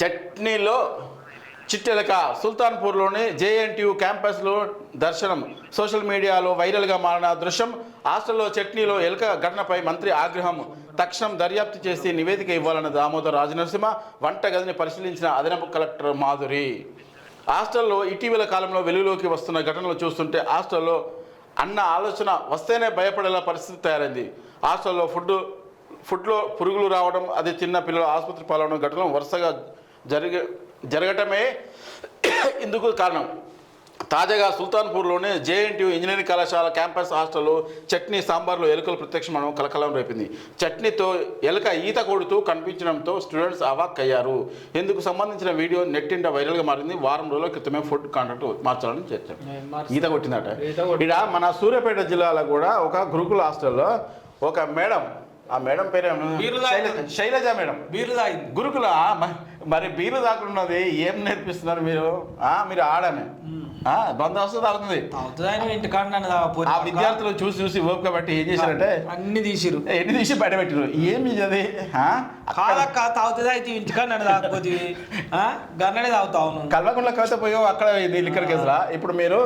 చట్నీలో చిట్టెలక సుల్తాన్పూర్లోని జేఎన్టీయూ క్యాంపస్లో దర్శనం. సోషల్ మీడియాలో వైరల్గా మారిన దృశ్యం. హాస్టల్లో చట్నీలో ఎలుక ఘటనపై మంత్రి ఆగ్రహం. తక్షణం దర్యాప్తు చేసి నివేదిక ఇవ్వాలన్న దామోదర్ రాజనరసింహ. వంటగదిని పరిశీలించిన అదనపు కలెక్టర్ మాధురి. హాస్టల్లో ఇటీవల కాలంలో వెలుగులోకి వస్తున్న ఘటనలు చూస్తుంటే హాస్టల్లో అన్న ఆలోచన వస్తేనే భయపడేలా పరిస్థితి తయారైంది. హాస్టల్లో ఫుడ్లో పురుగులు రావడం, అది చిన్న పిల్లలు ఆసుపత్రి పాలవడం ఘటనలు వరుసగా జరగటమే ఇందుకు కారణం. తాజాగా సుల్తాన్పూర్లోని జేఎన్టీయూ ఇంజనీరింగ్ కళాశాల క్యాంపస్ హాస్టల్లో చట్నీ సాంబార్లో ఎలుకలు ప్రత్యక్షమడం కలకలం రేపింది. చట్నీతో ఎలుక ఈత కొడుతూ కనిపించడంతో స్టూడెంట్స్ అవాక్కయ్యారు. ఇందుకు సంబంధించిన వీడియో నెట్టింట వైరల్గా మారింది. వారం రోజుల క్రితమే ఫుడ్ కాంట్రాక్ట్ మార్చాలని చర్చ. ఈత కొట్టిందట. ఇక్కడ మన సూర్యాపేట జిల్లాలో కూడా ఒక గురుకుల హాస్టల్లో ఒక మేడం, ఆ మేడం పేరు శైలజ మేడం, గురుకుల మరి బీరు దాకున్నది. ఏం నేర్పిస్తున్నారు మీరు? మీరు ఆడమే బందోబస్తు తాగుతుంది. ఆ విద్యార్థులు చూసి ఓపిక బట్టి ఏం చేశారంటే అన్ని తీసి బయట పెట్టారు. ఏమి అది తాగుతుంది అయితే ఇంటికాడ తాగకపోతే గన్నడే తాగుతావు. కల్వకుంట్ల కవిత పోయావు అక్కడ లిక్కర్ కేసులా. ఇప్పుడు మీరు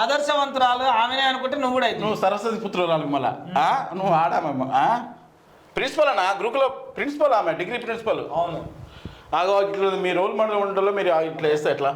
ఆదర్శవంతురాలు ఆమెనే అనుకుంటే నువ్వు కూడా నువ్వు సరస్వతి పుత్రురాలు మళ్ళా నువ్వు ఆడామమ్మ. ప్రిన్సిపల్ అన్న గురుకుల ప్రిన్సిపల్, ఆమె డిగ్రీ ప్రిన్సిపల్. అవును. ఇట్లా మీ రోల్ మోడల్ ఉండలో మీరు ఇట్లా వేస్తే ఎట్లా?